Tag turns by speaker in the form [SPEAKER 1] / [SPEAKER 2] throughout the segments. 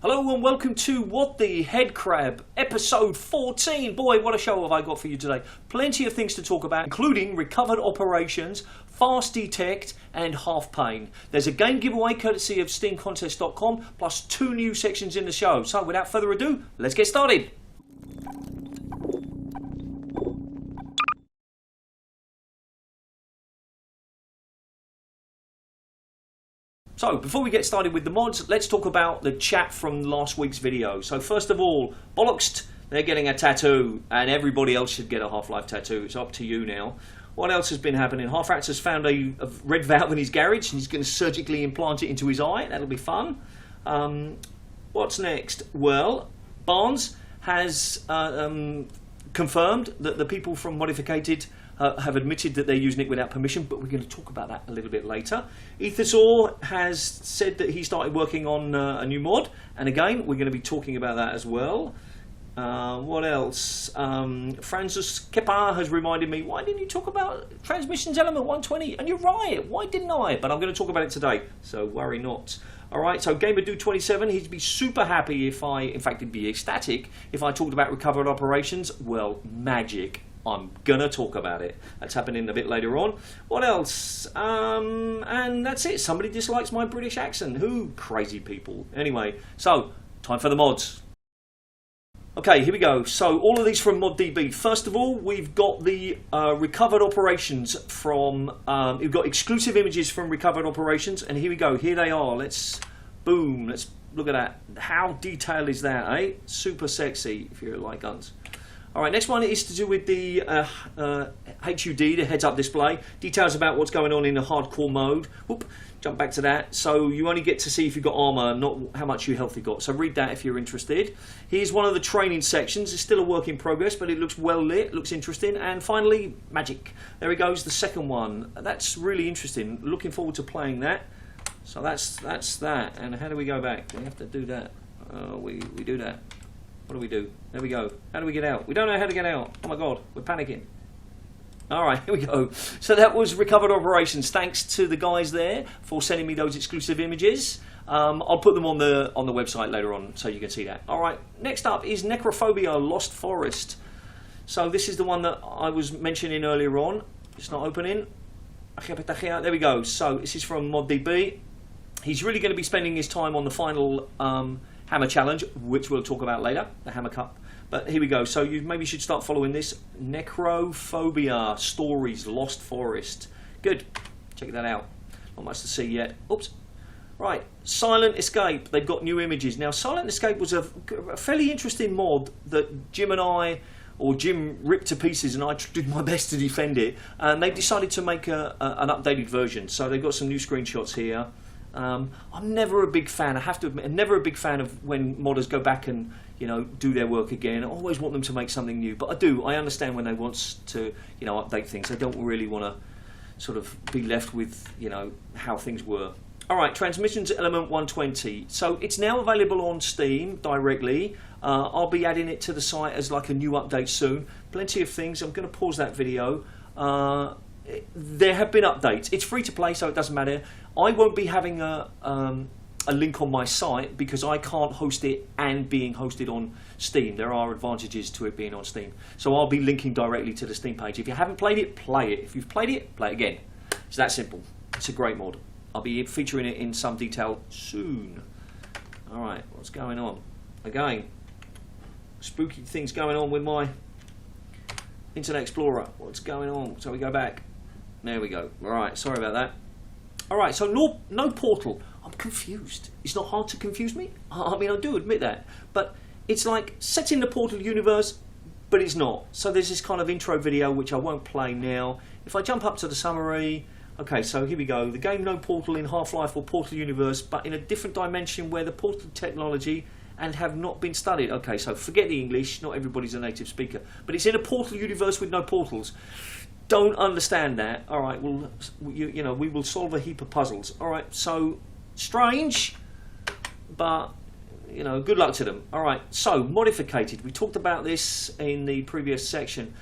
[SPEAKER 1] Hello and welcome to What the HEADCRAB, episode 14. Boy, what a show have I got for you today. Plenty of things to talk about, including recovered operations, fast detect and Half-Payne. There's a game giveaway courtesy of steamcontest.com, plus 2 new sections in the show. So without further ado, let's get started. So, before we get started with the mods, let's talk about the chat from last week's video. So, first of all, Bollocks, they're getting a tattoo, and everybody else should get a Half-Life tattoo. It's up to you now. What else has been happening? Half-Rats has found a red valve in his garage, and he's going to surgically implant it into his eye. That'll be fun. What's next? Well, Barnes has confirmed that the people from Modificated have admitted that they're using it without permission, but we're going to talk about that a little bit later. Ethersaur has said that he started working on a new mod, and again, we're going to be talking about that as well. What else? Francis Kepa has reminded me, why didn't you talk about Transmissions Element 120? And you're right, why didn't I? But I'm going to talk about it today, so worry not. Alright, so GamerDude27, he'd be super happy if in fact he'd be ecstatic, if I talked about recovered operations. Well, magic. I'm gonna talk about it. That's happening a bit later on. What else? And that's it. Somebody dislikes my British accent. Who? Crazy people. Anyway, so time for the mods. Okay, here we go. So all of these from ModDB. First of all, we've got the recovered operations from. We've got exclusive images from recovered operations, and here we go. Here they are. Let's look at that. How detailed is that, eh? Super sexy if you like guns. Alright, next one is to do with the HUD, the heads-up display. Details about what's going on in the hardcore mode. Whoop, jump back to that. So you only get to see if you've got armour, not how much your health you've got. So read that if you're interested. Here's one of the training sections. It's still a work in progress, but it looks well lit, looks interesting. And finally, magic. There he goes, the second one. That's really interesting. Looking forward to playing that. So that's that. And how do we go back? We have to do that. We do that. What do we do? There we go. How do we get out? We don't know how to get out. Oh my god, we're panicking. Alright, here we go. So that was recovered operations. Thanks to the guys there for sending me those exclusive images. I'll put them on the website later on so you can see that. Alright, next up is Necrophobia Lost Forest. So this is the one that I was mentioning earlier on. It's not opening. There we go. So this is from ModDB. He's really going to be spending his time on the final Hammer Challenge, which we'll talk about later, the Hammer Cup. But here we go. So you maybe should start following this. Necrophobia Stories Lost Forest. Good. Check that out. Not much to see yet. Oops. Right. Silent Escape. They've got new images. Now, Silent Escape was a fairly interesting mod that Jim ripped to pieces, and I did my best to defend it. And they decided to make an updated version. So they've got some new screenshots here. I'm never a big fan, I have to admit, I'm never a big fan of when modders go back and, do their work again. I always want them to make something new, but I understand when they want to, update things. They don't really want to sort of be left with, how things were. Alright, Transmissions Element 120. So it's now available on Steam directly. I'll be adding it to the site as like a new update soon. Plenty of things. I'm going to pause that video. There have been updates. It's free to play, so it doesn't matter. I won't be having a link on my site because I can't host it and being hosted on Steam. There are advantages to it being on Steam. So I'll be linking directly to the Steam page. If you haven't played it, play it. If you've played it, play it again. It's that simple. It's a great mod. I'll be featuring it in some detail soon. Alright, what's going on? Again, spooky things going on with my Internet Explorer. What's going on? So we go back. There we go. Alright, sorry about that. Alright, so NoPortal. I'm confused. It's not hard to confuse me. I mean, I do admit that. But it's like set in the Portal universe, but it's not. So there's this kind of intro video, which I won't play now. If I jump up to the summary. Okay, so here we go. The game NoPortal in Half-Life or Portal universe, but in a different dimension where the Portal technology and have not been studied. Okay, so forget the English. Not everybody's a native speaker. But it's in a Portal universe with no portals. Don't understand that. All right, well, we will solve a heap of puzzles. All right, so strange, but good luck to them. All right, so Modificated. We talked about this in the previous section.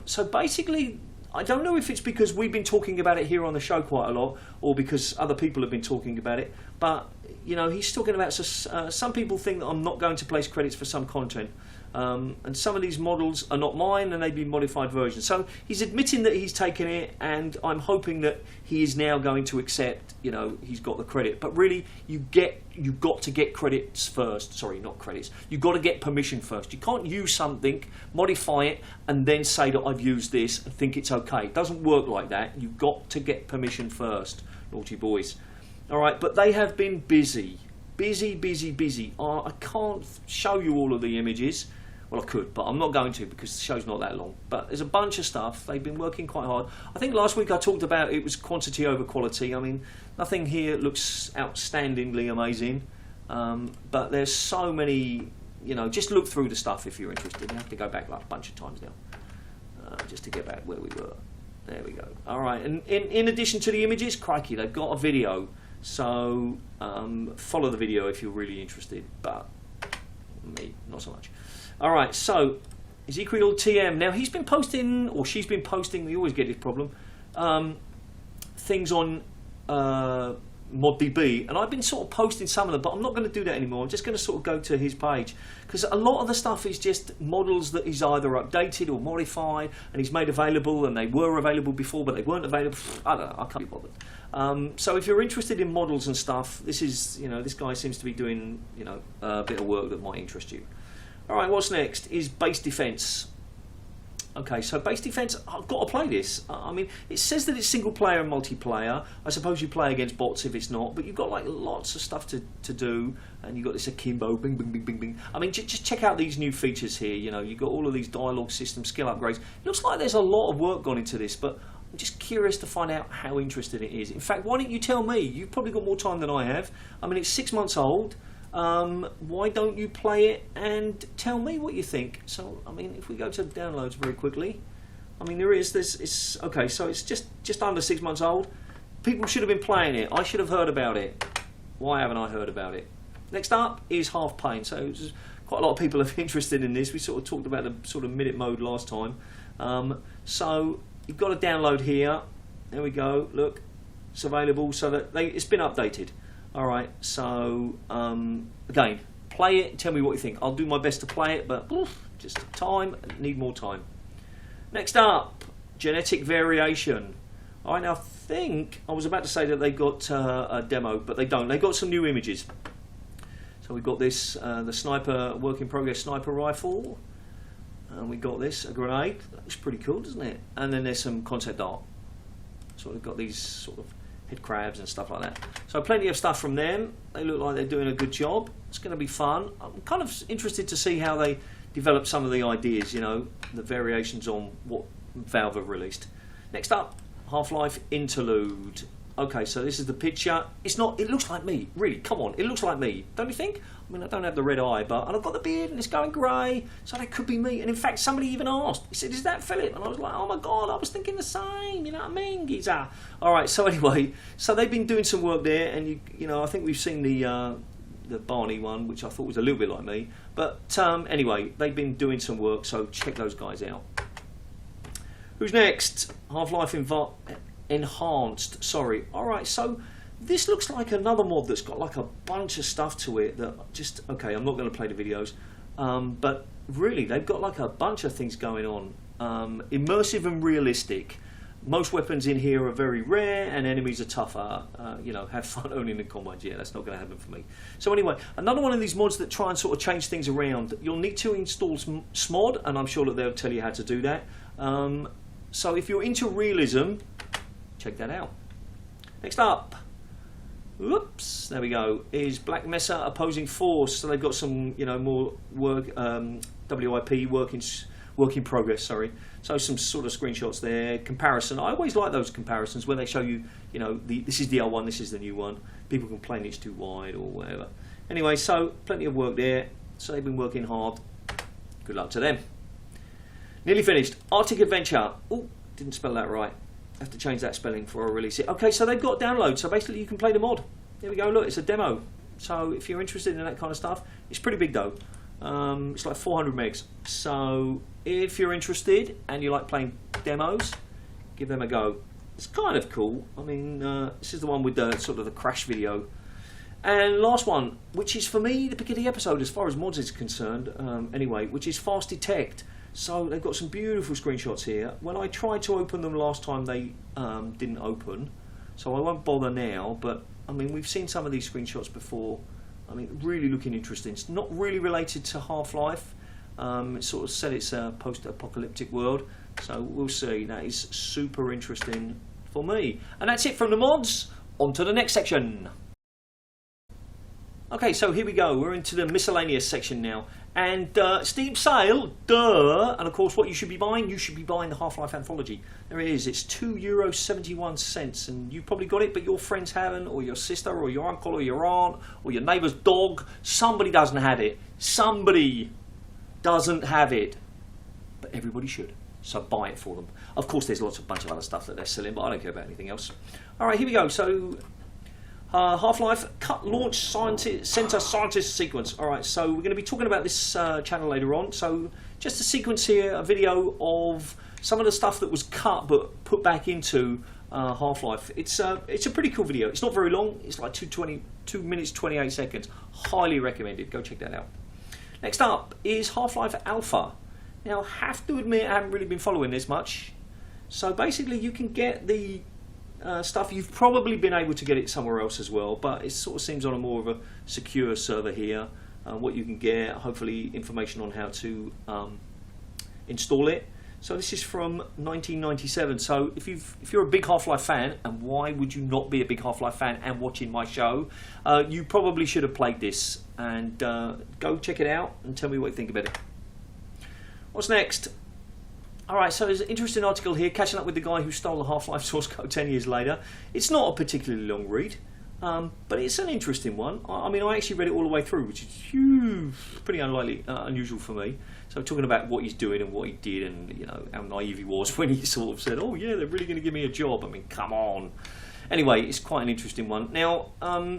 [SPEAKER 1] So basically, I don't know if it's because we've been talking about it here on the show quite a lot, or because other people have been talking about it. but you know, he's talking about some people think that I'm not going to place credits for some content, and some of these models are not mine and they've been modified versions. So he's admitting that he's taken it, and I'm hoping that he is now going to accept, you know, he's got the credit. But really, you've got to get credits first. Sorry, not credits. You've got to get permission first. You can't use something, modify it, and then say that I've used this and think it's okay. It doesn't work like that. You've got to get permission first, naughty boys. All right, but they have been busy. I can't show you all of the images. Well, I could, but I'm not going to because the show's not that long. But there's a bunch of stuff. They've been working quite hard. I think last week I talked about it was quantity over quality. I mean, nothing here looks outstandingly amazing. But there's so many, you know, just look through the stuff if you're interested. You have to go back like a bunch of times now, just to get back where we were. There we go. All right, and in addition to the images, crikey, they've got a video. So follow the video if you're really interested, but me, not so much. All right, so Ezekiel TM. Now he's been posting, or she's been posting. We always get this problem. Things on ModDB, and I've been sort of posting some of them, but I'm not going to do that anymore. I'm just going to sort of go to his page, because a lot of the stuff is just models that he's either updated or modified, and he's made available, and they were available before, but they weren't available. I don't know. I can't be bothered. So if you're interested in models and stuff, this is, you know, this guy seems to be doing, you know, a bit of work that might interest you. All right, what's next is base defense. Okay, so base defense, I've got to play this. I mean, it says that it's single player and multiplayer. I suppose you play against bots if it's not, but you've got like lots of stuff to do, and you've got this akimbo, bing, bing, bing, bing, bing. I mean, just check out these new features here. You know, you've got all of these dialogue system skill upgrades. It looks like there's a lot of work gone into this, but I'm just curious to find out how interested it is. In fact, why don't you tell me? You've probably got more time than I have. I mean, it's 6 months old. Why don't you play it and tell me what you think? So, I mean, if we go to downloads very quickly, I mean, it's okay, so it's just under 6 months old. People should have been playing it. I should have heard about it. Why haven't I heard about it? Next up is Half-Payne. So quite a lot of people are interested in this. We sort of talked about the sort of minute mode last time. So you've got to download here. There we go. Look, it's available so that it's been updated. All right, so again, play it, tell me what you think. I'll do my best to play it, but just time, need more time. Next up, genetic variation. All right, now I think, I was about to say that they got a demo, but they don't. They got some new images. So we've got this, the sniper, work in progress sniper rifle. And we got this, a grenade. That looks pretty cool, doesn't it? And then there's some concept art. So we've got these sort of HEADCRABs and stuff like that. So plenty of stuff from them. They look like they're doing a good job. It's going to be fun. I'm kind of interested to see how they develop some of the ideas, you know, the variations on what Valve have released. Next up, Half-Life Interlude. Okay, so this is the picture. It's not, it looks like me, really, come on, it looks like me, don't you think? I mean, I don't have the red eye, but and I've got the beard and it's going grey, so that could be me. And in fact, somebody even asked, he said, is that Philip? And I was like, oh my God, I was thinking the same, you know what I mean, geezer? All right, so anyway, so they've been doing some work there, and you know, I think we've seen the Barney one, which I thought was a little bit like me. But anyway, they've been doing some work, so check those guys out. Who's next? Half-Life Enhanced, sorry. Alright, so this looks like another mod that's got like a bunch of stuff to it that just, okay, I'm not going to play the videos, but really they've got like a bunch of things going on. Immersive and realistic. Most weapons in here are very rare and enemies are tougher. You know, have fun owning the combat. Yeah, that's not going to happen for me. So anyway, another one of these mods that try and sort of change things around. You'll need to install SMOD, and I'm sure that they'll tell you how to do that. So if you're into realism, check that out. Next up, whoops, there we go, is Black Mesa Opposing Force. So they've got some, you know, more work, WIP, work in progress, sorry. So some sort of screenshots there, comparison. I always like those comparisons when they show you, you know, this is the old one, this is the new one. People complain it's too wide or whatever. Anyway, so plenty of work there. So they've been working hard. Good luck to them. Nearly finished. Arctic Adventure. Oh, didn't spell that right. Have to change that spelling before I release it. Okay, so they've got download, so basically you can play the mod. There we go, look, it's a demo. So if you're interested in that kind of stuff, it's pretty big though. It's like 400 megs. So if you're interested and you like playing demos, give them a go. It's kind of cool. I mean, this is the one with the sort of the crash video. And last one, which is for me the pick of the episode as far as mods is concerned, anyway, which is Fast Detect. So they've got some beautiful screenshots here. When I tried to open them last time, they didn't open, so I won't bother now. But I mean, we've seen some of these screenshots before. I mean, really looking interesting. It's not really related to Half-Life. It sort of said it's a post-apocalyptic world, so we'll see. That is super interesting for me. And that's it from the mods. On to the next section. Okay, so here we go. We're into the miscellaneous section now. And Steam sale, duh. And of course, what you should be buying? You should be buying the Half-Life Anthology. There it is. It's €2.71. And you've probably got it, but your friends haven't, or your sister, or your uncle, or your aunt, or your neighbour's dog. Somebody doesn't have it. Somebody doesn't have it. But everybody should. So buy it for them. Of course, there's a bunch of other stuff that they're selling, but I don't care about anything else. All right, here we go. So Half-Life Cut Launch Center Scientist Sequence. Alright, so we're going to be talking about this channel later on. So just a sequence here, a video of some of the stuff that was cut but put back into Half-Life. It's a pretty cool video. It's not very long. It's like 2 minutes 28 seconds. Highly recommended. Go check that out. Next up is Half-Life Alpha. Now, I have to admit I haven't really been following this much. So basically you can get the stuff. You've probably been able to get it somewhere else as well, but it sort of seems on a more of a secure server here. What you can get, hopefully information on how to install it. So this is from 1997. So if you're a big Half-Life fan, and why would you not be a big Half-Life fan and watching my show, you probably should have played this. And go check it out and tell me what you think about it. What's next? Alright, so there's an interesting article here, catching up with the guy who stole the Half-Life source code 10 years later. It's not a particularly long read, but it's an interesting one. I mean, I actually read it all the way through, which is huge, pretty unusual for me. So talking about what he's doing and what he did, and you know how naive he was when he sort of said, "Oh yeah, they're really going to give me a job." I mean, come on. Anyway, it's quite an interesting one. Now,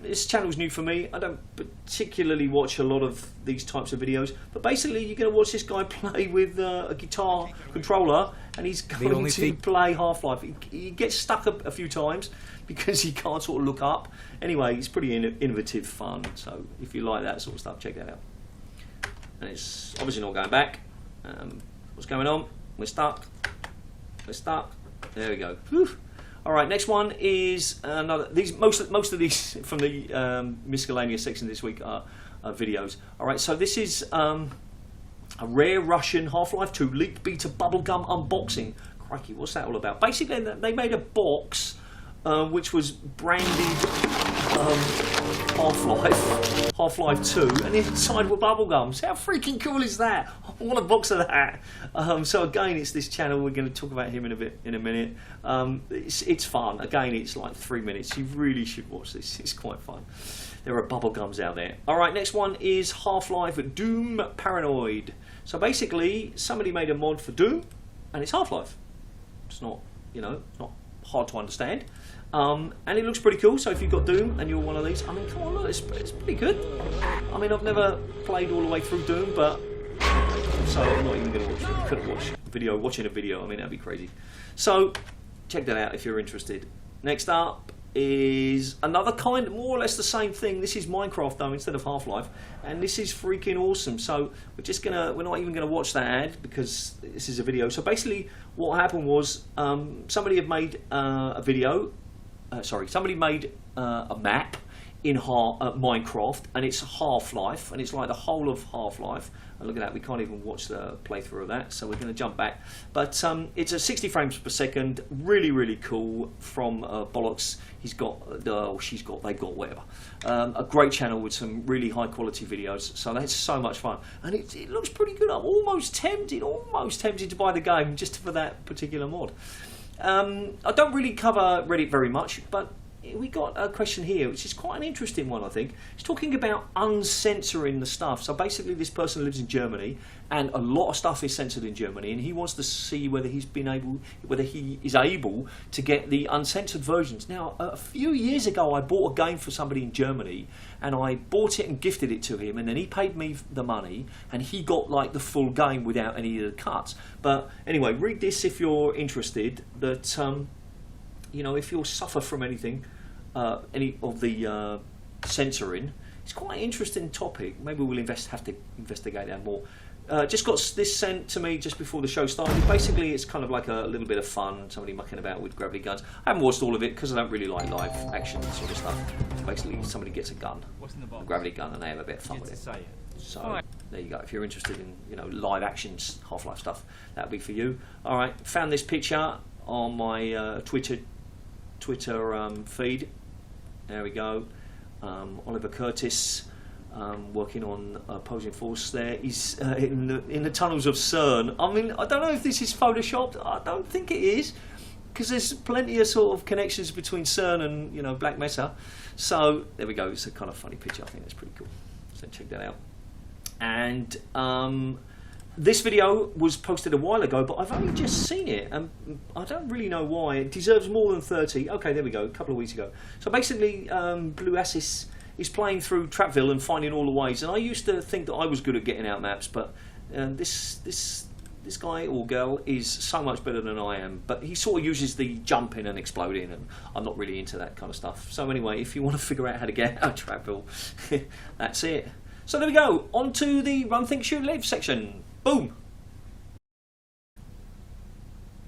[SPEAKER 1] this channel's new for me. I don't particularly watch a lot of these types of videos, but basically you're going to watch this guy play with a guitar controller, and he's going to play Half-Life. He gets stuck a few times because he can't sort of look up. Anyway, it's pretty innovative fun, so if you like that sort of stuff, check that out. And it's obviously not going back. What's going on? We're stuck. We're stuck. There we go. Whew. All right, next one is another. Most of these from the miscellaneous section this week are videos. All right, so this is a rare Russian Half-Life 2 leaked beta bubblegum unboxing. Crikey, what's that all about? Basically, they made a box which was branded Half-Life 2, and inside were bubblegums. How freaking cool is that? I want a box of that. So again, it's this channel. We're going to talk about him in a minute. It's fun. Again, it's like 3 minutes. You really should watch this. It's quite fun. There are bubblegums out there. All right, next one is Half-Life Doom Paranoid. So basically, somebody made a mod for Doom, and it's Half-Life. It's not, it's not hard to understand. And it looks pretty cool, so if you've got Doom and you're one of these, I mean, come on, look, it's pretty good. I mean, I've never played all the way through Doom, but so I'm not even going to watching a video. I mean, that'd be crazy. So check that out if you're interested. Next up is another kind, more or less the same thing. This is Minecraft though, instead of Half-Life, and this is freaking awesome. So we're not even gonna watch that ad because this is a video. So basically, what happened was somebody had made somebody made a map in Minecraft, and it's Half-Life, and it's like the whole of Half-Life. And look at that, we can't even watch the playthrough of that, so we're going to jump back. But it's at 60 frames per second, really, really cool from Bollocks. They've got whatever. A great channel with some really high quality videos, so that's so much fun. And it looks pretty good. I'm almost tempted to buy the game just for that particular mod. I don't really cover Reddit very much, but we got a question here, which is quite an interesting one, I think. It's talking about uncensoring the stuff. So basically, this person lives in Germany, and a lot of stuff is censored in Germany, and he wants to see whether he is able to get the uncensored versions. Now, a few years ago, I bought a game for somebody in Germany, and I bought it and gifted it to him, and then he paid me the money, and he got like the full game without any of the cuts. But anyway, read this if you're interested. That if you'll suffer from anything, any of the censoring. It's quite an interesting topic. Maybe we'll have to investigate that more. Just got this sent to me just before the show started. Basically, it's kind of like a little bit of fun, somebody mucking about with gravity guns. I haven't watched all of it because I don't really like live action sort of stuff. Basically, somebody gets a gun, a gravity gun, and they have a bit of fun with it. So there you go. If you're interested in live action Half-Life stuff, that'll be for you. All right, found this picture on my Twitter feed. There we go. Oliver Curtis. Working on opposing force there. He's in the tunnels of CERN. I mean, I don't know if this is photoshopped. I don't think it is, because there's plenty of sort of connections between CERN and Black Mesa. So there we go. It's a kind of funny picture. I think that's pretty cool. So check that out. And this video was posted a while ago, but I've only just seen it, and I don't really know why. It deserves more than 30. Okay, there we go. A couple of weeks ago. So basically, Blue Assis is playing through Trapville and finding all the ways. And I used to think that I was good at getting out maps, but this guy or girl is so much better than I am. But he sort of uses the jumping and exploding, and I'm not really into that kind of stuff. So anyway, if you want to figure out how to get out of Trapville, that's it. So there we go. On to the Run, Think, Shoot, Live section. Boom.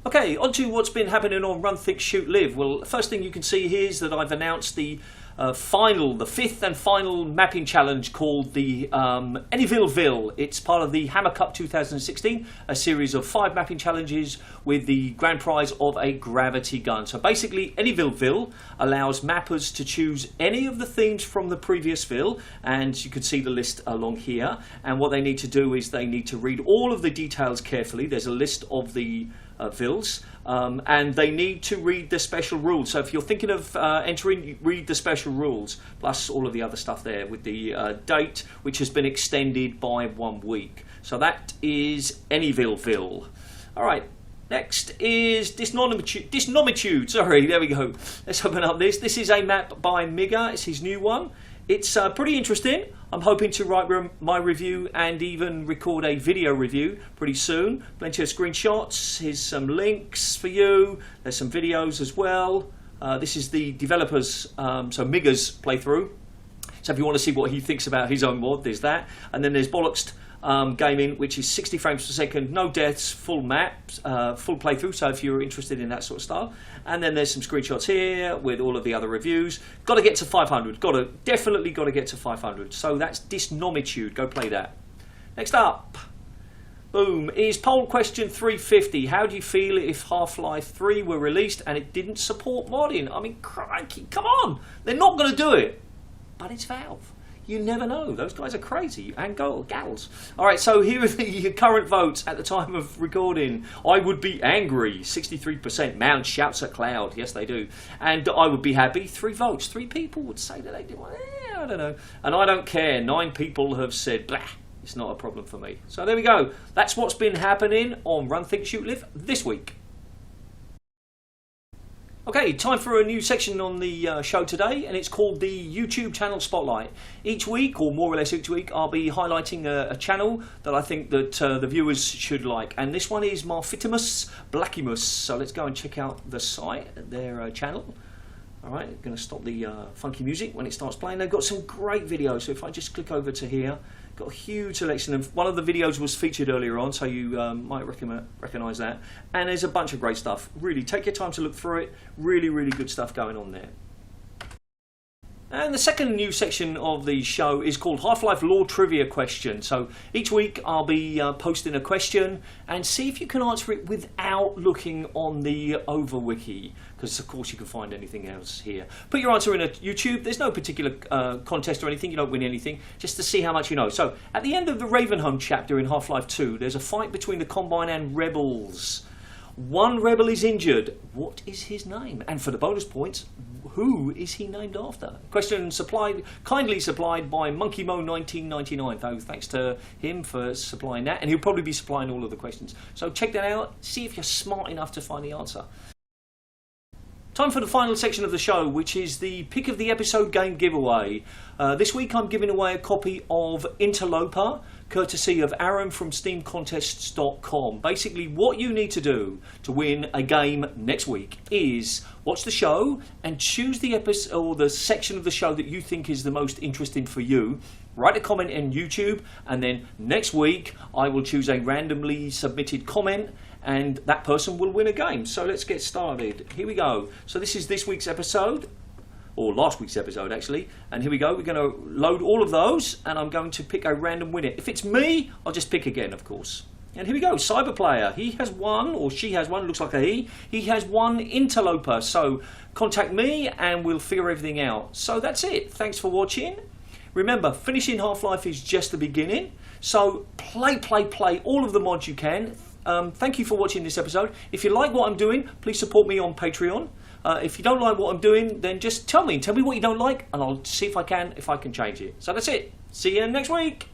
[SPEAKER 1] Okay, on to what's been happening on Run, Think, Shoot, Live. Well, the first thing you can see here is that I've announced the fifth and final mapping challenge called the Anyvilleville. It's part of the Hammer Cup 2016, a series of 5 mapping challenges with the grand prize of a gravity gun. So basically, Anyvilleville allows mappers to choose any of the themes from the previous ville, and you can see the list along here. And what they need to do is they need to read all of the details carefully. There's a list of the villes, and they need to read the special rules. So if you're thinking of entering, read the special rules, plus all of the other stuff there with the date, which has been extended by 1 week. So that is Anyvilleville. All right, next is Disnomitude. Sorry, there we go. Let's open up this. This is a map by Migga. It's his new one. It's pretty interesting. I'm hoping to write my review and even record a video review pretty soon. Plenty of screenshots. Here's some links for you. There's some videos as well. This is the developers, so Migga's playthrough. So if you want to see what he thinks about his own mod, there's that. And then there's Bollocksed Gaming, which is 60 frames per second, no deaths, full maps, full playthrough. So if you're interested in that sort of style. And then there's some screenshots here with all of the other reviews. Got to get to 500. Definitely got to get to 500. So that's Disnomitude. Go play that. Next up, boom, is poll question 350. How do you feel if Half-Life 3 were released and it didn't support modding? I mean, crikey, come on. They're not going to do it. But it's Valve. You never know. Those guys are crazy. And gals. All right, so here are the current votes at the time of recording. I would be angry. 63%. Man shouts at cloud. Yes, they do. And I would be happy. 3 votes. 3 people would say that they do. I don't know. And I don't care. 9 people have said, blah, it's not a problem for me. So there we go. That's what's been happening on Run, Think, Shoot, Live this week. Okay, time for a new section on the show today, and it's called the YouTube channel Spotlight. Each week, or more or less each week, I'll be highlighting a channel that I think that the viewers should like. And this one is Marfitimus Blackimus. So let's go and check out the site, their channel. Alright, going to stop the funky music when it starts playing. They've got some great videos, so if I just click over to here, got a huge selection of, one of the videos was featured earlier on, so you might recognise that. And there's a bunch of great stuff. Really, take your time to look through it. Really, really good stuff going on there. And the second new section of the show is called Half-Life Lore Trivia Question. So each week I'll be posting a question and see if you can answer it without looking on the OverWiki, because of course you can find anything else here. Put your answer in a YouTube. There's no particular contest or anything. You don't win anything, just to see how much you know. So at the end of the Ravenholm chapter in Half-Life 2, there's a fight between the Combine and rebels. One rebel is injured. What is his name? And for the bonus points, who is he named after? Question kindly supplied by MonkeyMo1999. So thanks to him for supplying that, and he'll probably be supplying all of the questions. So check that out. See if you're smart enough to find the answer. Time for the final section of the show, which is the pick of the episode game giveaway. This week I'm giving away a copy of Interloper, courtesy of Aaron from SteamContests.com. Basically, what you need to do to win a game next week is watch the show and choose the episode or the section of the show that you think is the most interesting for you. Write a comment in YouTube, and then next week I will choose a randomly submitted comment, and that person will win a game. So let's get started. Here we go. So this is this week's episode, or last week's episode actually, and here we go. We're going to load all of those, and I'm going to pick a random winner. If it's me, I'll just pick again, of course. And here we go, Cyberplayer. He has one, or she has one, looks like a he. He has one Interloper, so contact me and we'll figure everything out. So that's it. Thanks for watching. Remember, finishing Half-Life is just the beginning, so play all of the mods you can. Thank you for watching this episode. If you like what I'm doing, please support me on Patreon. If you don't like what I'm doing, then just tell me what you don't like, and I'll see if I can change it. So that's it. See you next week.